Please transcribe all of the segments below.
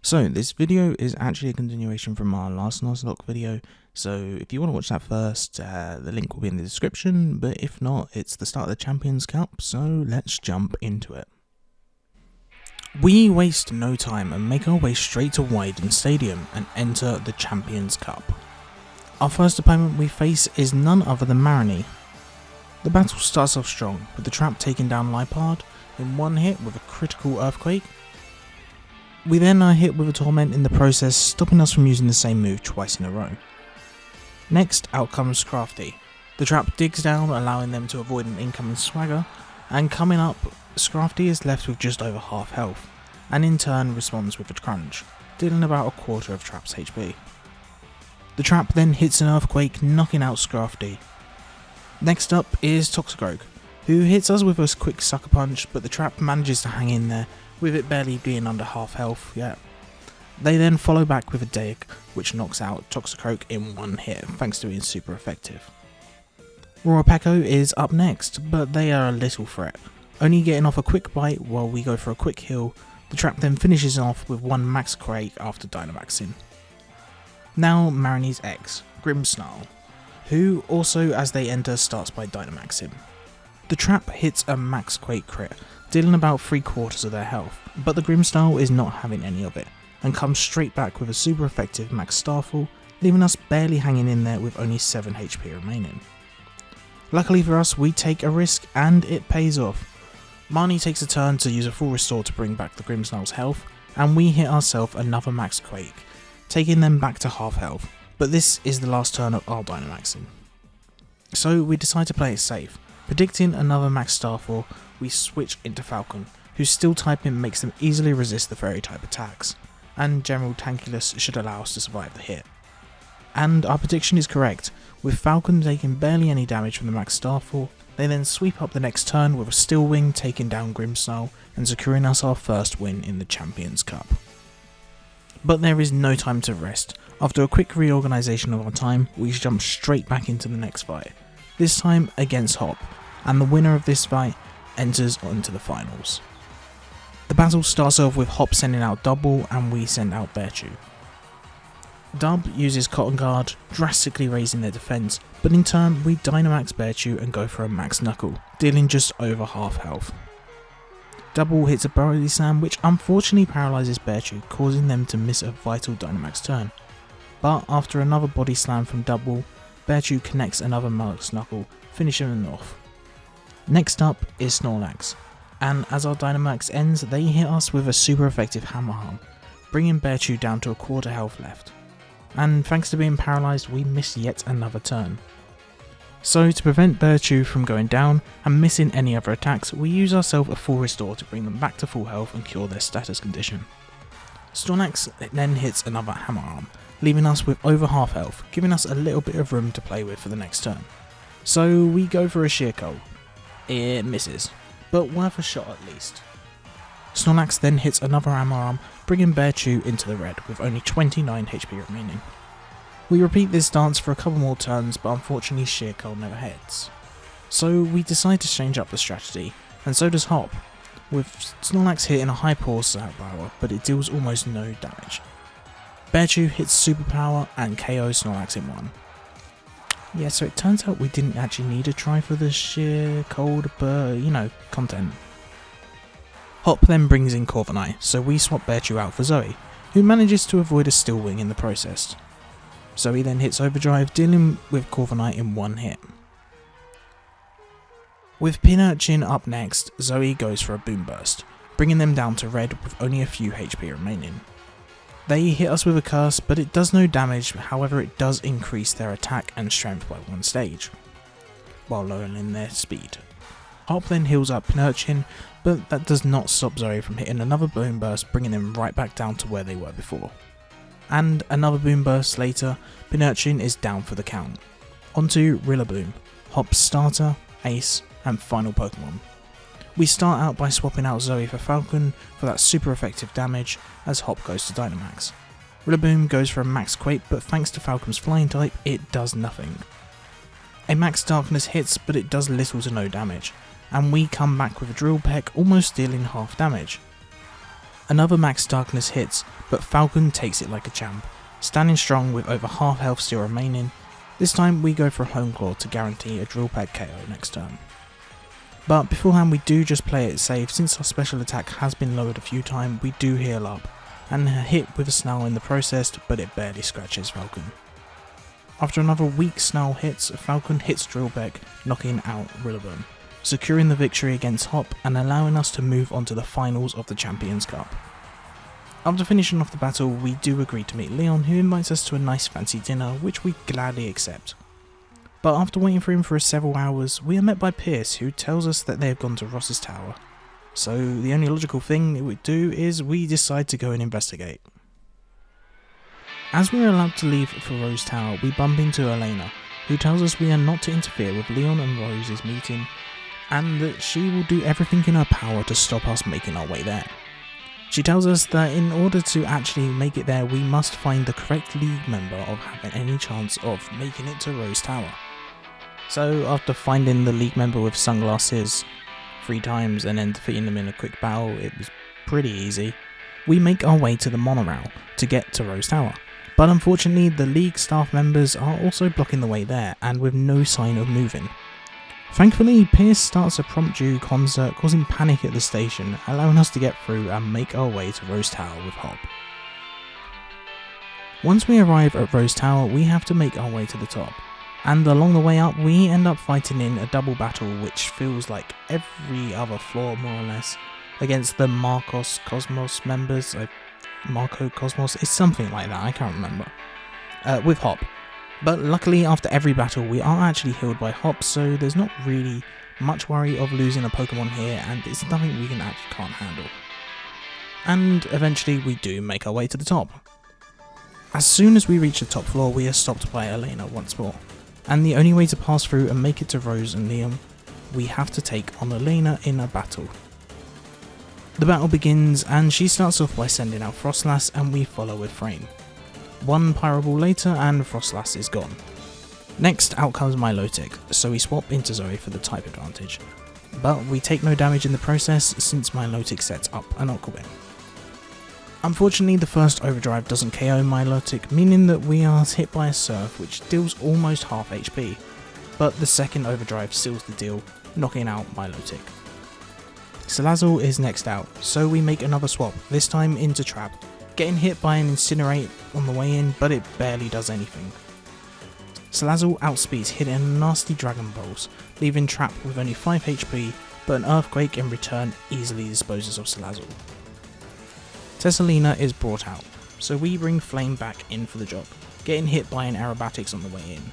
So this video is actually a continuation from our last Nuzlocke video, so if you want to watch that first, the link will be in the description, but if not, it's the start of the Champions Cup, so let's jump into it. We waste no time and make our way straight to Wyden Stadium and enter the Champions Cup. Our first opponent we face is none other than Marini. The battle starts off strong, with the trap taking down Lipard in one hit with a critical Earthquake. We then are hit with a Torment in the process, stopping us from using the same move twice in a row. Next, out comes Scrafty. The trap digs down, allowing them to avoid an incoming Swagger, and coming up, Scrafty is left with just over half health, and in turn responds with a Crunch, dealing about a quarter of Trap's HP. The trap then hits an Earthquake, knocking out Scrafty. Next up is Toxicroak, who hits us with a quick Sucker Punch, but the trap manages to hang in there, with it barely being under half health yet. They then follow back with a Dig, which knocks out Toxicroak in one hit, thanks to being super effective. Roarpeko is up next, but they are a little threat, only getting off a quick bite while we go for a quick heal. The trap then finishes off with one Max Quake after Dynamaxing. Now Marini's ex, Grimmsnarl, who also as they enter starts by Dynamaxing. The trap hits a Max Quake crit, dealing about 3/4 of their health, but the Grimmsnarl is not having any of it, and comes straight back with a super effective Max Starfall, leaving us barely hanging in there with only 7 HP remaining. Luckily for us, we take a risk and it pays off. Marnie takes a turn to use a full restore to bring back the Grimmsnarl's health, and we hit ourselves another Max Quake, taking them back to half health, but this is the last turn of our Dynamaxing. So we decide to play it safe. Predicting another Max Starfall, we switch into Falcon, whose Steel typing makes them easily resist the Fairy type attacks, and General Tankulus should allow us to survive the hit. And our prediction is correct, with Falcon taking barely any damage from the Max Starfall. They then sweep up the next turn with a Steel Wing taking down Grimmsnarl and securing us our first win in the Champions Cup. But there is no time to rest. After a quick reorganisation of our time, we jump straight back into the next fight, this time against Hop, and the winner of this fight enters into the finals. The battle starts off with Hop sending out Double and we send out Bearchew. Dub uses Cotton Guard, drastically raising their defense, but in turn we Dynamax Bearchew and go for a Max Knuckle, dealing just over half health. Double hits a Body Slam which unfortunately paralyzes Bearchew, causing them to miss a vital Dynamax turn. But after another Body Slam from Double, Bearchew connects another Max Knuckle, finishing them off. Next up is Snorlax, and as our Dynamax ends, they hit us with a super effective Hammer Arm, bringing Bearchew down to a quarter health left. And thanks to being paralysed, we miss yet another turn. So to prevent Bearchew from going down and missing any other attacks, we use ourselves a full restore to bring them back to full health and cure their status condition. Snorlax then hits another Hammer Arm, leaving us with over half health, giving us a little bit of room to play with for the next turn. So we go for a Sheer Cold. It misses, but worth a shot at least. Snorlax then hits another Hammer Arm, bringing Bearchew into the red with only 29 HP remaining. We repeat this dance for a couple more turns, but unfortunately Sheer Cold never hits. So we decide to change up the strategy, and so does Hop, with Snorlax hitting a high pulse power, but it deals almost no damage. Bearchew hits Superpower and KO Snorlax in one. Yeah, so it turns out we didn't actually need a try for the Sheer Cold, but you know, content. Hop then brings in Corviknight, so we swap Bearchew out for Zoe, who manages to avoid a Steel Wing in the process. Zoe then hits Overdrive, dealing with Corviknight in one hit. With Pinurchin up next, Zoe goes for a Boom Burst, bringing them down to red with only a few HP remaining. They hit us with a Curse, but it does no damage, however it does increase their attack and strength by 1 stage, while lowering their speed. Hop then heals up Pinurchin, but that does not stop Zoe from hitting another Boom Burst, bringing them right back down to where they were before. And another Boom Burst later, Pinurchin is down for the count. Onto Rillaboom, Hop's starter, ace, and final Pokemon. We start out by swapping out Zoe for Falcon for that super effective damage as Hop goes to Dynamax. Rillaboom goes for a Max Quake, but thanks to Falcon's flying type, it does nothing. A Max Darkness hits, but it does little to no damage, and we come back with a Drill Peck almost dealing half damage. Another Max Darkness hits, but Falcon takes it like a champ, standing strong with over half health still remaining. This time we go for a Home Claw to guarantee a Drill Peck KO next turn. But beforehand we do just play it safe. Since our special attack has been lowered a few times, we do heal up and hit with a Snarl in the process, but it barely scratches Falcon. After another weak Snarl hits, Falcon hits Drill Peck, knocking out Rillaboom, securing the victory against Hop and allowing us to move on to the finals of the Champions Cup. After finishing off the battle, we do agree to meet Leon, who invites us to a nice fancy dinner, which we gladly accept. But after waiting for him for several hours, we are met by Pierce, who tells us that they have gone to Ross's tower. So the only logical thing that we do is we decide to go and investigate. As we are allowed to leave for Rose Tower, we bump into Elena, who tells us we are not to interfere with Leon and Rose's meeting, and that she will do everything in her power to stop us making our way there. She tells us that in order to actually make it there, we must find the correct league member of having any chance of making it to Rose Tower. So after finding the league member with sunglasses 3 times and then defeating them in a quick battle, it was pretty easy, we make our way to the monorail to get to Rose Tower. But unfortunately the league staff members are also blocking the way there and with no sign of moving. Thankfully, Pierce starts a promptu concert causing panic at the station, allowing us to get through and make our way to Rose Tower with Hop. Once we arrive at Rose Tower, we have to make our way to the top, and along the way up we end up fighting in a double battle which feels like every other floor more or less, against the Marcos Cosmos members. Marco Cosmos, it's something like that, I can't remember, with Hop. But luckily after every battle we are actually healed by Hop, so there's not really much worry of losing a Pokemon here, and it's nothing we can't handle. And eventually we do make our way to the top. As soon as we reach the top floor we are stopped by Elena once more, and the only way to pass through and make it to Rose and Leon, we have to take on Elena in a battle. The battle begins and she starts off by sending out Frostlass and we follow with Frame. One Pyro Ball later and Frostlass is gone. Next out comes Milotic, so we swap into Zoe for the type advantage, but we take no damage in the process since Milotic sets up an Aqua Beam. Unfortunately the first overdrive doesn't KO Milotic, meaning that we are hit by a Surf which deals almost half HP, but the second overdrive seals the deal, knocking out Milotic. Salazzle is next out, so we make another swap, this time into Trap, getting hit by an Incinerate on the way in, but it barely does anything. Salazzle outspeeds hitting a nasty Dragon Pulse, leaving Trap with only 5 HP, but an Earthquake in return easily disposes of Salazzle. Tessalina is brought out, so we bring Flame back in for the job, getting hit by an Aerobatics on the way in.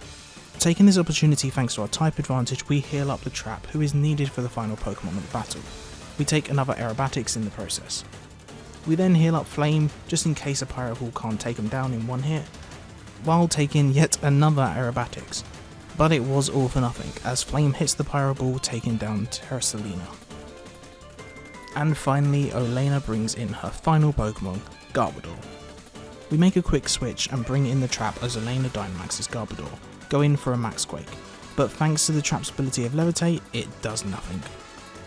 Taking this opportunity thanks to our type advantage, we heal up the Trap, who is needed for the final Pokemon of the battle. We take another Aerobatics in the process. We then heal up Flame, just in case a Pyro Ball can't take him down in one hit, while taking yet another Aerobatics. But it was all for nothing, as Flame hits the Pyro Ball, taking down Tessalina. And finally, Olena brings in her final Pokemon, Garbodor. We make a quick switch and bring in the Trap as Olena Dynamaxes Garbodor, going for a Max Quake, but thanks to the Trap's ability of Levitate, it does nothing.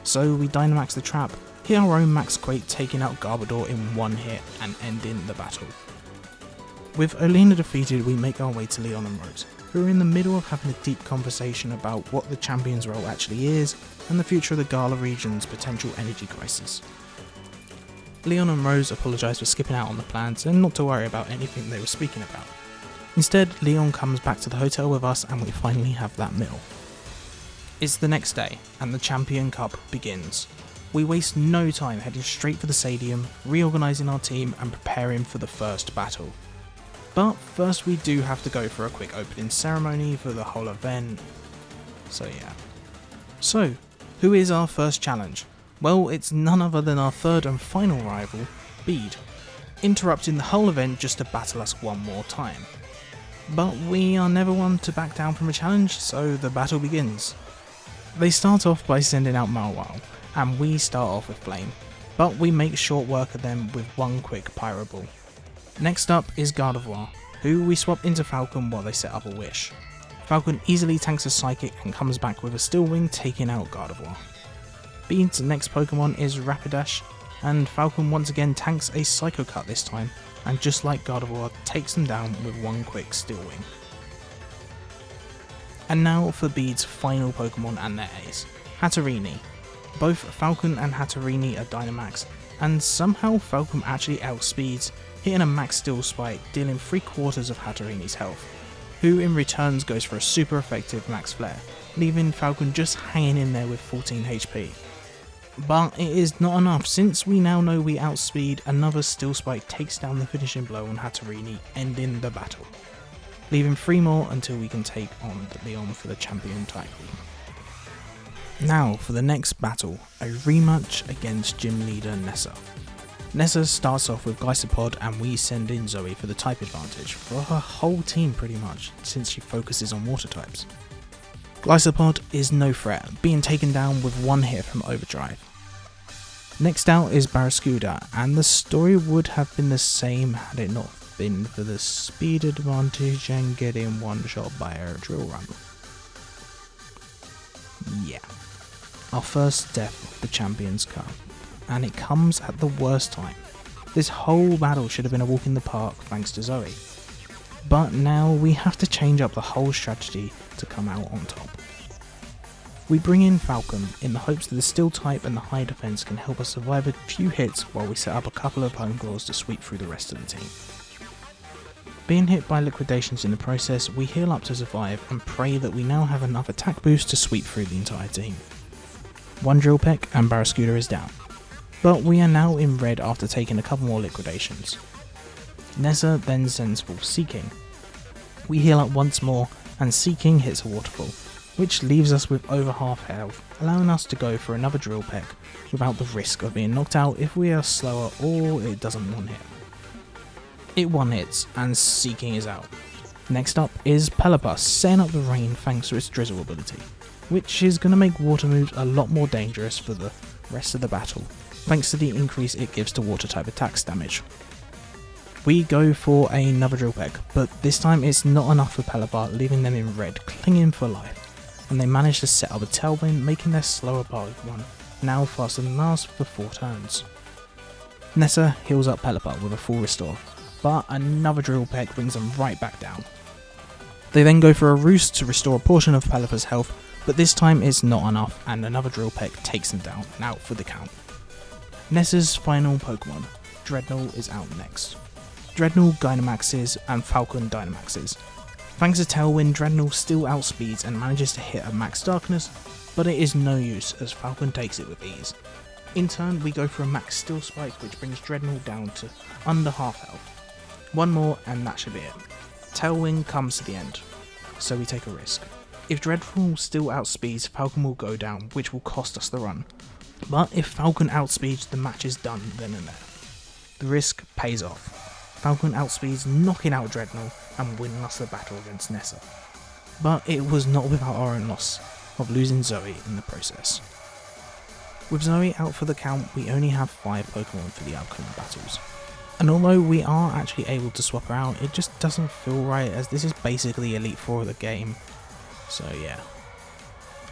So we Dynamax the Trap, hit our own Max Quake, taking out Garbodor in one hit and ending the battle. With Olena defeated, we make our way to Leon and Rose, who are in the middle of having a deep conversation about what the champion's role actually is and the future of the Gala region's potential energy crisis. Leon and Rose apologise for skipping out on the plans and not to worry about anything they were speaking about. Instead, Leon comes back to the hotel with us and we finally have that meal. It's the next day and the Champion Cup begins. We waste no time heading straight for the stadium, reorganising our team and preparing for the first battle. But first we do have to go for a quick opening ceremony for the whole event, so yeah. So, who is our first challenge? Well, it's none other than our third and final rival, Bede, interrupting the whole event just to battle us one more time. But we are never one to back down from a challenge, so the battle begins. They start off by sending out Marwile, and we start off with Flame, but we make short work of them with one quick Pyro Ball. Next up is Gardevoir, who we swap into Falcon while they set up a Wish. Falcon easily tanks a Psychic and comes back with a Steel Wing, taking out Gardevoir. Bede's next Pokemon is Rapidash, and Falcon once again tanks a Psycho Cut this time, and just like Gardevoir, takes them down with one quick Steel Wing. And now for Bede's final Pokemon and their ace, Hatterene. Both Falcon and Hatterene are Dynamax, and somehow Falcon actually outspeeds, hitting a Max Steel Spike, dealing 3/4 of Hatterene's health, who in returns goes for a super effective Max Flare, leaving Falcon just hanging in there with 14 HP. But it is not enough, since we now know we outspeed, another Steel Spike takes down the finishing blow on Hatterene, ending the battle, leaving 3 more until we can take on Leon for the champion title. Now for the next battle, a rematch against Gym Leader Nessa. Nessa starts off with Glycerpod and we send in Zoe for the type advantage for her whole team pretty much, since she focuses on water types. Glycerpod is no threat, being taken down with one hit from Overdrive. Next out is Barraskewda, and the story would have been the same had it not been for the speed advantage and getting one shot by a drill run. Yeah. Our first death of the Champions Cup, and it comes at the worst time. This whole battle should have been a walk in the park thanks to Zoe. But now we have to change up the whole strategy to come out on top. We bring in Falcon in the hopes that the Steel type and the high defense can help us survive a few hits while we set up a couple of home claws to sweep through the rest of the team. Being hit by liquidations in the process, we heal up to survive and pray that we now have enough attack boost to sweep through the entire team. One Drill Peck and Barraskewda is down, but we are now in red after taking a couple more liquidations. Nessa then sends for Seeking. We heal up once more and Seeking hits a waterfall, which leaves us with over half health, allowing us to go for another Drill Peck without the risk of being knocked out if we are slower or it doesn't one hit. It one hits and Seeking is out. Next up is Pelipper, setting up the rain thanks to its Drizzle ability, which is going to make water moves a lot more dangerous for the rest of the battle, thanks to the increase it gives to water type attacks damage. We go for another Drill Peck, but this time it's not enough for Pelipper, leaving them in red, clinging for life, and they manage to set up a Tailwind, making their slower Pokemon now faster than ours for 4 turns. Nessa heals up Pelipper with a full restore, but another Drill Peck brings them right back down. They then go for a Roost to restore a portion of Pelipper's health, but this time it's not enough and another Drill Peck takes them down and out for the count. Nessa's final Pokemon, Dreadnought, is out next. Dreadnought Dynamaxes and Falcon Dynamaxes. Thanks to Tailwind, Dreadnought still outspeeds and manages to hit a Max Darkness, but it is no use as Falcon takes it with ease. In turn, we go for a Max Steel Spike, which brings Dreadnought down to under half health. One more and that should be it. Tailwind comes to the end, so we take a risk. If Dreadnought still outspeeds, Falcon will go down, which will cost us the run. But if Falcon outspeeds, the match is done then and there. The risk pays off. Falcon outspeeds, knocking out Dreadnought and winning us the battle against Nessa. But it was not without our own loss of losing Zoe in the process. With Zoe out for the count, we only have 5 Pokemon for the upcoming battles. And although we are actually able to swap her out, it just doesn't feel right as this is basically Elite Four of the game. So yeah.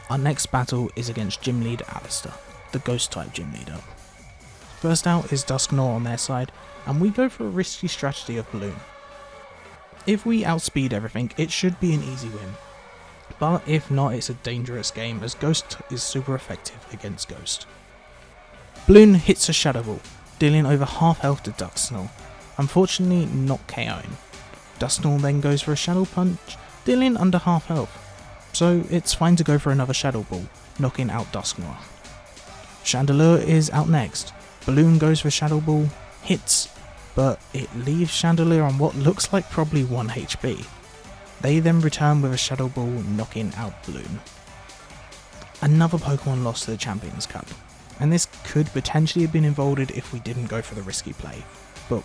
Our next battle is against Gym Leader Allister, the Ghost type Gym Leader. First out is Dusknoir on their side, and we go for a risky strategy of Balloon. If we outspeed everything, it should be an easy win. But if not, it's a dangerous game as Ghost is super effective against Ghost. Balloon hits a Shadow Ball, dealing over half health to Dusknoir, unfortunately not KOing. Dusknoir then goes for a Shadow Punch, dealing under half health, so it's fine to go for another Shadow Ball, knocking out Dusknoir. Chandelure is out next. Balloon goes for Shadow Ball, hits, but it leaves Chandelure on what looks like probably 1 HP. They then return with a Shadow Ball, knocking out Balloon. Another Pokemon lost to the Champions Cup, and this could potentially have been avoided if we didn't go for the risky play, but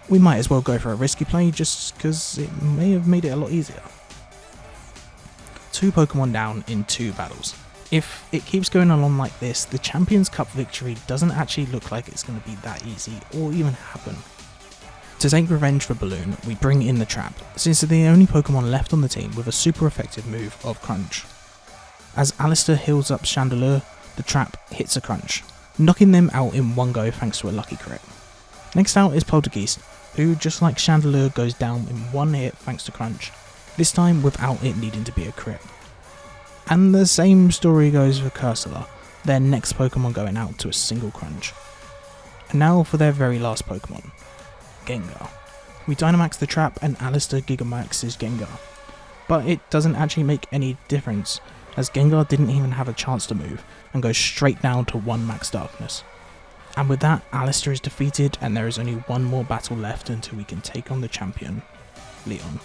we might as well go for a risky play just because it may have made it a lot easier. 2 Pokemon down in 2 battles. If it keeps going along like this, the Champions Cup victory doesn't actually look like it's going to be that easy or even happen. To take revenge for Balloon, we bring in the Trap, since they're the only Pokemon left on the team with a super effective move of Crunch. As Allister heals up Chandelure, the Trap hits a Crunch, knocking them out in one go thanks to a lucky crit. Next out is Poltergeist, who just like Chandelure goes down in one hit thanks to Crunch, this time without it needing to be a crit. And the same story goes for Cursula, their next Pokemon going out to a single Crunch. And now for their very last Pokemon, Gengar. We Dynamax the Trap and Allister Gigamaxes Gengar, but it doesn't actually make any difference as Gengar didn't even have a chance to move and goes straight down to 1 Max Darkness. And with that, Allister is defeated and there is only one more battle left until we can take on the champion, Leon.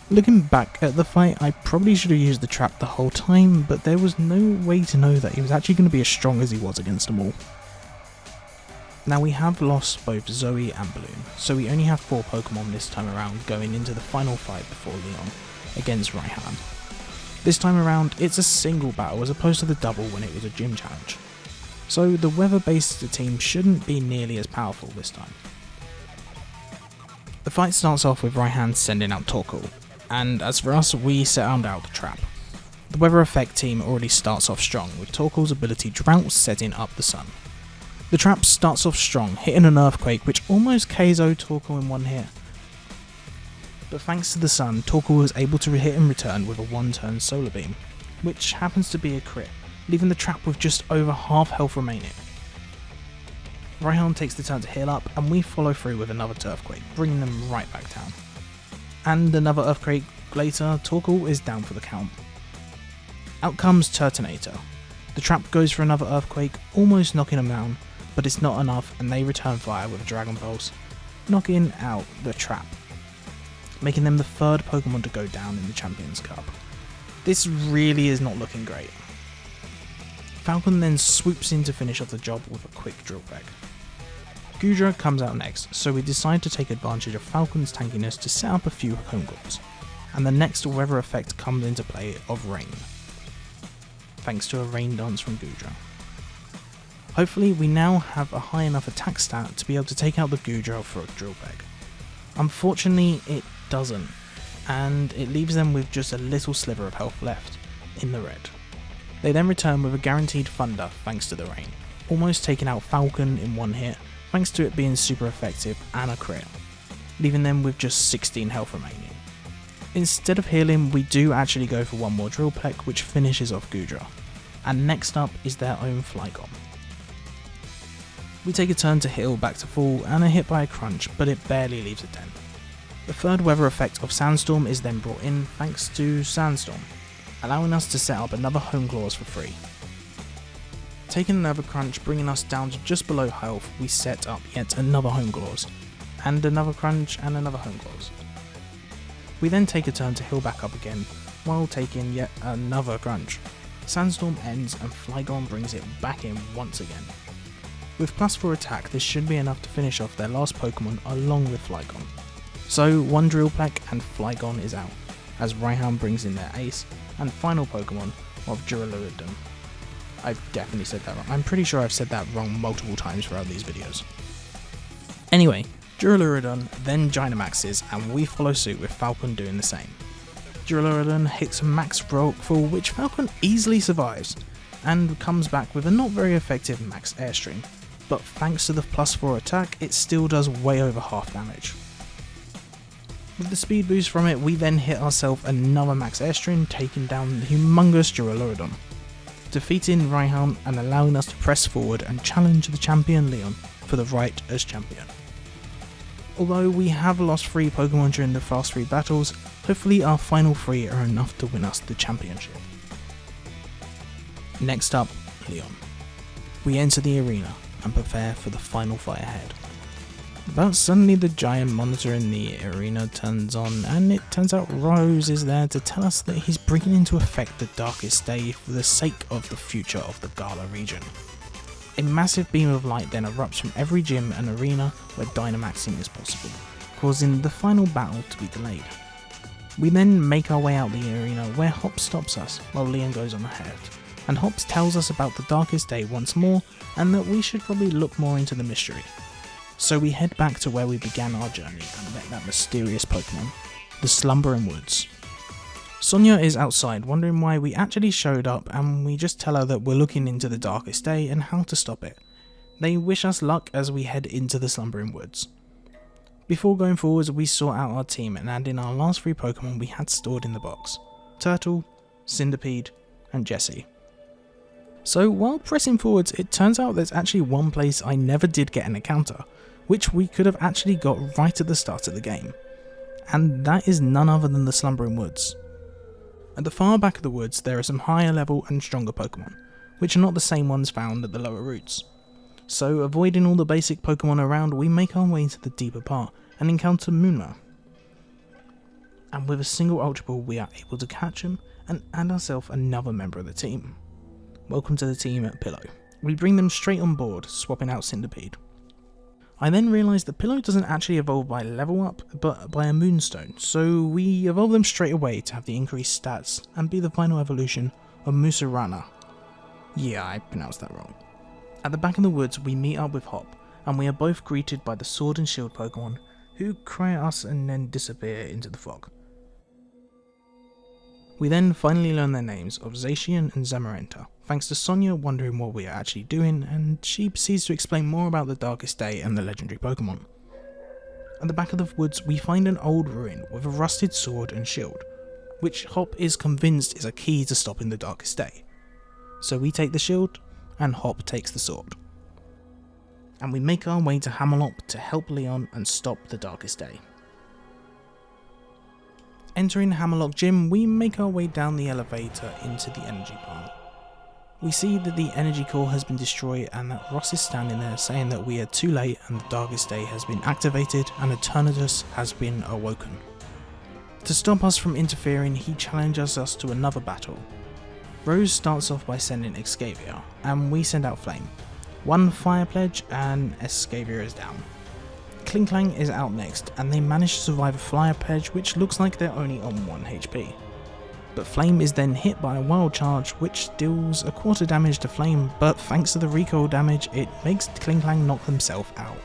Looking back at the fight, I probably should have used the trap the whole time, but there was no way to know that he was actually going to be as strong as he was against them all. Now we have lost both Zoe and Balloon, so we only have 4 Pokemon this time around going into the final fight before Leon, against Raihan. This time around, it's a single battle as opposed to the double when it was a gym challenge. So the weather-based team shouldn't be nearly as powerful this time. The fight starts off with Raihan sending out Torkoal, and as for us, we sound out the trap. The weather effect team already starts off strong with Torkoal's ability Drought setting up the sun. The trap starts off strong, hitting an earthquake which almost KO'd Torkoal in one hit. But thanks to the sun, Torkoal was able to hit in return with a 1-turn solar beam, which happens to be a crit, leaving the trap with just over half health remaining. Raihan takes the turn to heal up and we follow through with another Turfquake, bringing them right back down. And another Earthquake later, Torkoal is down for the count. Out comes Turtonator. The trap goes for another Earthquake, almost knocking them down, but it's not enough and they return fire with a Dragon Pulse, knocking out the trap, making them the 3rd Pokemon to go down in the Champions Cup. This really is not looking great. Falcon then swoops in to finish off the job with a quick Drill Peck. Goodra comes out next, so we decide to take advantage of Falcon's tankiness to set up a few home goals, and the next weather effect comes into play of Rain, thanks to a Rain Dance from Goodra. Hopefully we now have a high enough attack stat to be able to take out the Goodra for a Drill Peck. Unfortunately it doesn't, and it leaves them with just a little sliver of health left, in the red. They then return with a guaranteed Thunder thanks to the rain, almost taking out Falcon in one hit thanks to it being super effective and a crit, leaving them with just 16 health remaining. Instead of healing, we do actually go for one more Drill Peck which finishes off Goodra, and next up is their own Flygon. We take a turn to heal back to full and are hit by a Crunch, but it barely leaves a dent. The 3rd weather effect of Sandstorm is then brought in thanks to Sandstorm, allowing us to set up another Home Claws for free. Taking another Crunch, bringing us down to just below health, we set up yet another Home Claws, and another Crunch and another Home Claws. We then take a turn to heal back up again, while taking yet another Crunch. Sandstorm ends and Flygon brings it back in once again. With +4 attack, this should be enough to finish off their last Pokemon along with Flygon. So one Drill Peck and Flygon is out, as Raihan brings in their ace and final Pokemon of Duraludon. I've definitely said that wrong. I'm pretty sure I've said that wrong multiple times throughout these videos. Anyway, Duraludon then Dynamaxes and we follow suit with Falcon doing the same. Duraludon hits max Rockfall which Falcon easily survives and comes back with a not very effective max Airstream, but thanks to the +4 attack it still does way over half damage. With the speed boost from it, we then hit ourselves another max Airstream, taking down the humongous Duraludon, defeating Raihan and allowing us to press forward and challenge the champion Leon for the right as champion. Although we have lost 3 Pokemon during the fast 3 battles, hopefully our final 3 are enough to win us the championship. Next up, Leon. We enter the arena and prepare for the final fight ahead. But suddenly the giant monitor in the arena turns on and it turns out Rose is there to tell us that he's bringing into effect the Darkest Day for the sake of the future of the Gala region. A massive beam of light then erupts from every gym and arena where Dynamaxing is possible, causing the final battle to be delayed. We then make our way out the arena where Hops stops us while Leon goes on ahead, and Hops tells us about the Darkest Day once more and that we should probably look more into the mystery. So we head back to where we began our journey and met that mysterious Pokemon, the Slumbering Woods. Sonia is outside wondering why we actually showed up, and we just tell her that we're looking into the darkest day and how to stop it. They wish us luck as we head into the slumbering woods. Before going forwards, we sort out our team and add in our last 3 Pokemon we had stored in the box: Turtle, Cinderpede and Jessie. So while pressing forwards, it turns out there's actually one place I never did get an encounter, which we could have actually got right at the start of the game. And that is none other than the Slumbering Woods. At the far back of the woods there are some higher level and stronger Pokemon, which are not the same ones found at the lower routes. So avoiding all the basic Pokemon around, we make our way to the deeper part and encounter Moonma. And with a single Ultra Ball we are able to catch him and add ourselves another member of the team. Welcome to the team at Pillow. We bring them straight on board, swapping out Cinderpede. I then realise that Pillow doesn't actually evolve by level up, but by a Moonstone, so we evolve them straight away to have the increased stats and be the final evolution of Musarana. Yeah, I pronounced that wrong. At the back of the woods we meet up with Hop, and we are both greeted by the Sword and Shield Pokemon, who cry at us and then disappear into the fog. We then finally learn their names of Zacian and Zamarenta, thanks to Sonia wondering what we are actually doing, and she proceeds to explain more about the Darkest Day and the legendary Pokemon. At the back of the woods we find an old ruin with a rusted sword and shield, which Hop is convinced is a key to stopping the Darkest Day. So we take the shield, and Hop takes the sword. And we make our way to Hammerlop to help Leon and stop the Darkest Day. Entering Hammerlock Gym, we make our way down the elevator into the energy plant. We see that the energy core has been destroyed and that Ross is standing there saying that we are too late and the Darkest Day has been activated and Eternatus has been awoken. To stop us from interfering, he challenges us to another battle. Rose starts off by sending Excavia, and we send out Flame. 1 Fire Pledge and Excavia is down. Klinklang is out next, and they manage to survive a Fire Pledge which looks like they're only on 1 HP. But Flame is then hit by a Wild Charge which deals a quarter damage to Flame, but thanks to the recoil damage it makes Klinklang knock themselves out.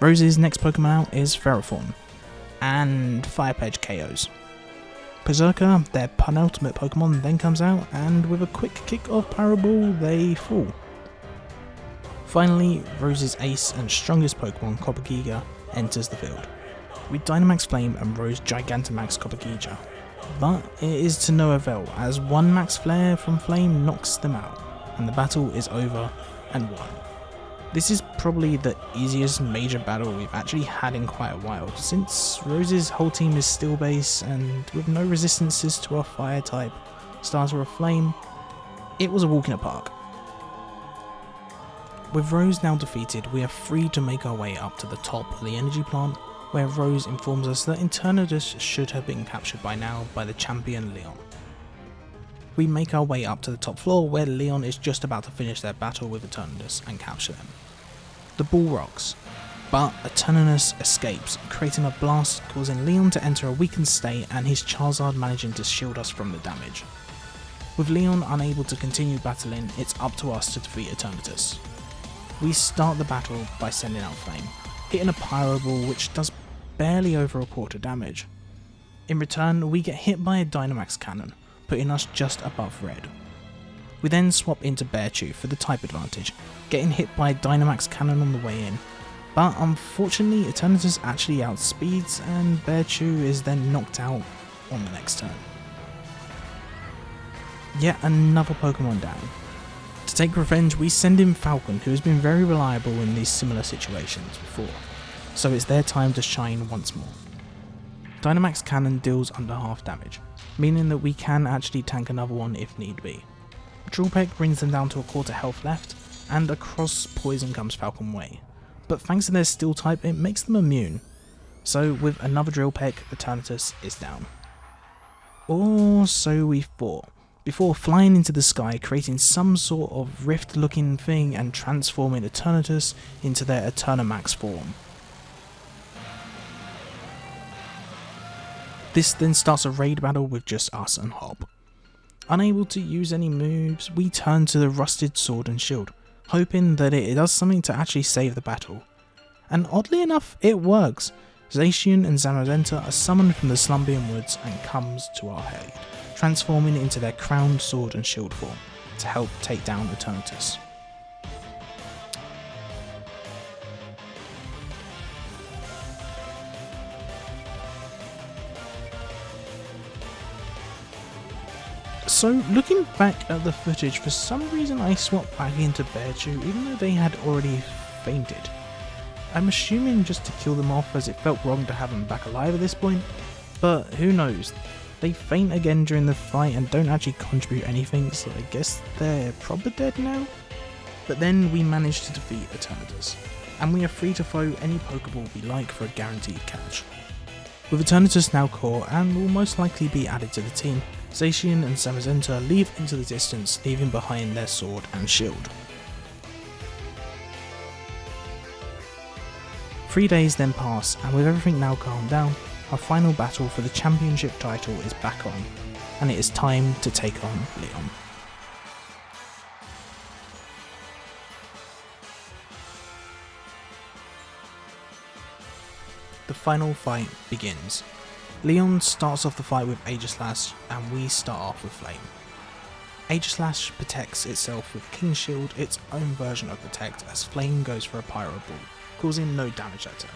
Rose's next Pokemon out is Ferrothorn, and Fire Pledge KOs. Berserker, their penultimate Pokemon, then comes out, and with a quick kick of Power Ball they fall. Finally, Rose's ace and strongest Pokemon, Coppergiga, enters the field. We Dynamax Flame and Rose Gigantamax Coppergiga, but it is to no avail as 1 Max Flare from Flame knocks them out, and the battle is over and won. This is probably the easiest major battle we've actually had in quite a while, since Rose's whole team is Steel Base and with no resistances to our Fire type starter of Flame, it was a walk in the park. With Rose now defeated, we are free to make our way up to the top of the energy plant, where Rose informs us that Eternatus should have been captured by now by the champion Leon. We make our way up to the top floor where Leon is just about to finish their battle with Eternatus and capture them. The ball rocks, but Eternatus escapes, creating a blast causing Leon to enter a weakened state and his Charizard managing to shield us from the damage. With Leon unable to continue battling, it's up to us to defeat Eternatus. We start the battle by sending out Flame, hitting a Pyro Ball which does barely over a quarter damage. In return, we get hit by a Dynamax Cannon, putting us just above red. We then swap into Bearchew for the type advantage, getting hit by a Dynamax Cannon on the way in, but unfortunately Eternatus actually outspeeds and Bearchew is then knocked out on the next turn. Yet another Pokemon down. To take revenge, we send in Falcon, who has been very reliable in these similar situations before, so it's their time to shine once more. Dynamax Cannon deals under half damage, meaning that we can actually tank another one if need be. Drill Peck brings them down to a quarter health left, and across Poison comes Falcon way, but thanks to their Steel type it makes them immune, so with another Drill Peck, Eternatus is down. Or so we thought, before flying into the sky, creating some sort of rift looking thing and transforming Eternatus into their Eternamax form. This then starts a raid battle with just us and Hop. Unable to use any moves, we turn to the rusted sword and shield, hoping that it does something to actually save the battle. And oddly enough, it works, Zacian and Zamazenta are summoned from the Slumbian Woods and comes to our aid, transforming into their crowned sword and shield form to help take down Eternatus. So looking back at the footage, for some reason I swapped back into Bearchew even though they had already fainted. I'm assuming just to kill them off, as it felt wrong to have them back alive at this point, but who knows. They faint again during the fight and don't actually contribute anything, so I guess they're probably dead now? But then we managed to defeat Eternatus, and we are free to throw any Pokeball we like for a guaranteed catch. With Eternatus now core and will most likely be added to the team, Zacian and Zamazenta leave into the distance, leaving behind their sword and shield. 3 days then pass, and with everything now calmed down, our final battle for the championship title is back on, and it is time to take on Leon. The final fight begins. Leon starts off the fight with Aegislash, and we start off with Flame. Aegislash protects itself with King Shield, its own version of Protect, as Flame goes for a Pyro Ball, causing no damage at her.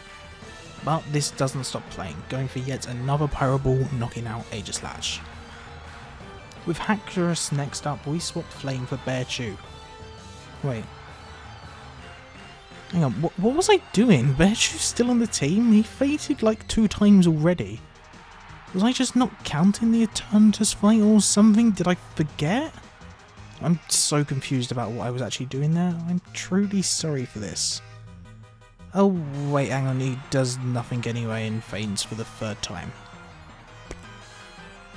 But this doesn't stop playing, going for yet another Pyro Ball, knocking out Aegislash. With Haxorus next up, we swap Flame for Bearchew. Wait. Hang on, what was I doing? Bearchew's still on the team? He fated like 2 times already. Was I just not counting the Eternatus fight or something? Did I forget? I'm so confused about what I was actually doing there. I'm truly sorry for this. Oh wait, hang on, he does nothing anyway and faints for the 3rd time.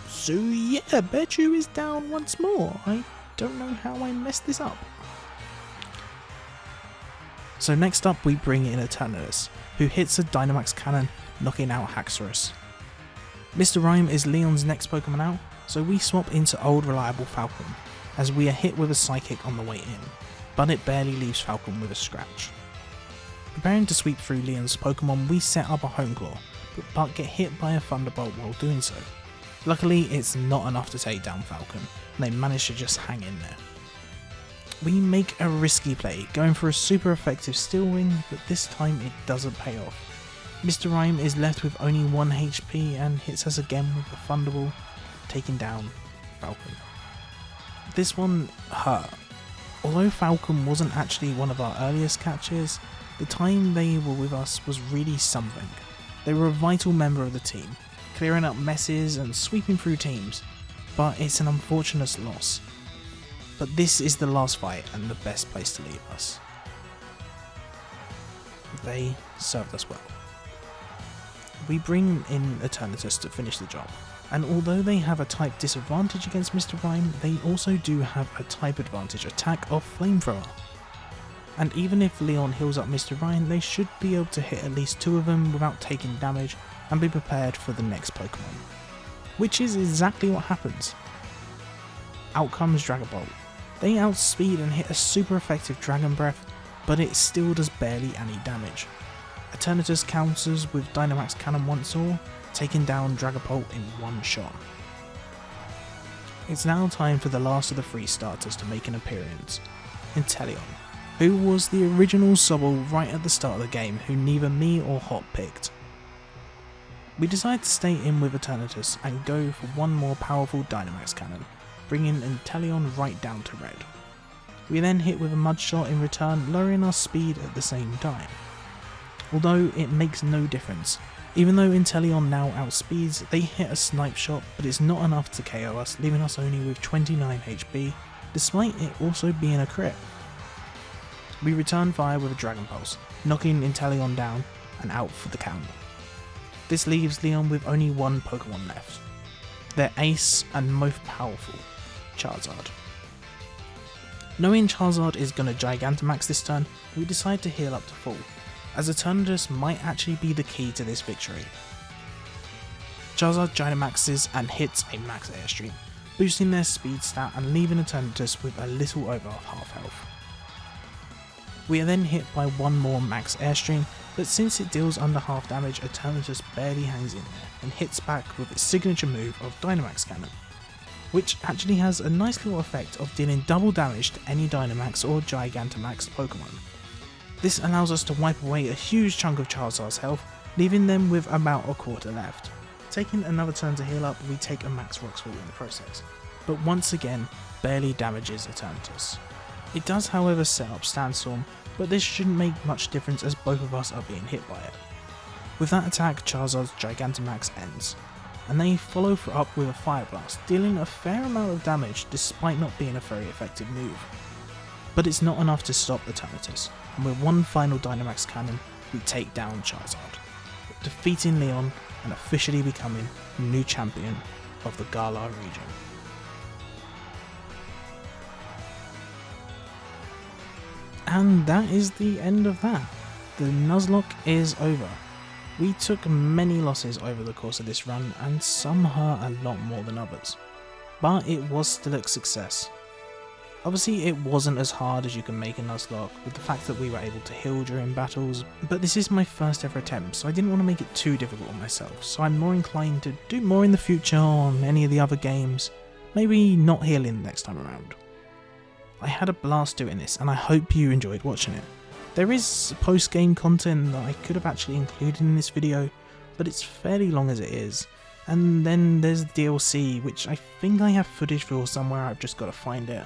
So yeah, Bearchew is down once more. I don't know how I messed this up. So next up we bring in Eternatus, who hits a Dynamax Cannon, knocking out Haxorus. Mr. Rime is Leon's next Pokemon out, so we swap into old reliable Falcon, as we are hit with a Psychic on the way in, but it barely leaves Falcon with a scratch. Preparing to sweep through Leon's Pokemon, we set up a Home Claw, but get hit by a Thunderbolt while doing so. Luckily, it's not enough to take down Falcon, and they manage to just hang in there. We make a risky play, going for a super effective Steel Wing, but this time it doesn't pay off. Mr. Rime is left with only 1 HP and hits us again with a Thunderball, taking down Falcon. This one hurt. Although Falcon wasn't actually one of our earliest catches, the time they were with us was really something. They were a vital member of the team, clearing up messes and sweeping through teams, but it's an unfortunate loss. But this is the last fight and the best place to leave us. They served us well. We bring in Eternatus to finish the job, and although they have a type disadvantage against Mr. Rime, they also do have a type advantage attack of Flamethrower. And even if Leon heals up Mr. Rime, they should be able to hit at least 2 of them without taking damage and be prepared for the next Pokemon. Which is exactly what happens. Out comes Dragon Bolt. They outspeed and hit a super effective Dragon Breath, but it still does barely any damage. Eternatus counters with Dynamax Cannon once more, taking down Dragapult in 1 shot. It's now time for the last of the 3 starters to make an appearance, Inteleon, who was the original Sobble right at the start of the game who neither me or Hot picked. We decide to stay in with Eternatus and go for one more powerful Dynamax Cannon, bringing Inteleon right down to red. We then hit with a Mud Shot in return, lowering our speed at the same time. Although it makes no difference. Even though Inteleon now outspeeds, they hit a Snipe Shot, but it's not enough to KO us, leaving us only with 29 HP, despite it also being a crit. We return fire with a Dragon Pulse, knocking Inteleon down and out for the count. This leaves Leon with only 1 Pokemon left, their ace and most powerful, Charizard. Knowing Charizard is going to Gigantamax this turn, we decide to heal up to full, as Eternatus might actually be the key to this victory. Charizard Gigantamaxes and hits a max airstream, boosting their speed stat and leaving Eternatus with a little over half health. We are then hit by one more max airstream, but since it deals under half damage, Eternatus barely hangs in there and hits back with its signature move of Dynamax Cannon, which actually has a nice little effect of dealing double damage to any Dynamax or Gigantamax Pokemon. This allows us to wipe away a huge chunk of Charizard's health, leaving them with about a quarter left. Taking another turn to heal up, we take a max Rock Salt in the process, but once again barely damages Eternatus. It does however set up Sandstorm, but this shouldn't make much difference as both of us are being hit by it. With that attack, Charizard's Gigantamax ends, and they follow up with a Fire Blast, dealing a fair amount of damage despite not being a very effective move. But it's not enough to stop Eternatus, and with one final Dynamax Cannon, we take down Charizard, defeating Leon and officially becoming new champion of the Galar region. And that is the end of that. The Nuzlocke is over. We took many losses over the course of this run, and some hurt a lot more than others, but it was still a success. Obviously it wasn't as hard as you can make a Nuzlocke, with the fact that we were able to heal during battles, but this is my first ever attempt, so I didn't want to make it too difficult on myself, so I'm more inclined to do more in the future on any of the other games, maybe not healing next time around. I had a blast doing this, and I hope you enjoyed watching it. There is post-game content that I could have actually included in this video, but it's fairly long as it is. And then there's DLC, which I think I have footage for somewhere, I've just got to find it.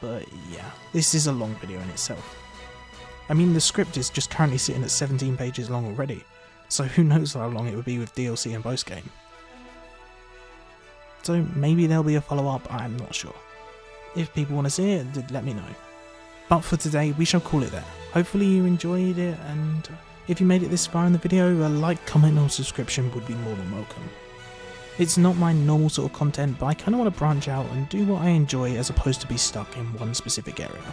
But yeah, this is a long video in itself. I mean, the script is just currently sitting at 17 pages long already, so who knows how long it would be with DLC and post-game. So maybe there'll be a follow-up, I'm not sure. If people want to see it, let me know. But for today, we shall call it there. Hopefully you enjoyed it, and if you made it this far in the video, a like, comment or subscription would be more than welcome. It's not my normal sort of content, but I kind of want to branch out and do what I enjoy as opposed to be stuck in one specific area.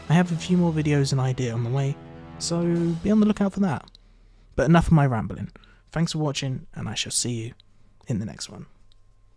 I have a few more videos and idea on the way, so be on the lookout for that. But enough of my rambling. Thanks for watching, and I shall see you in the next one.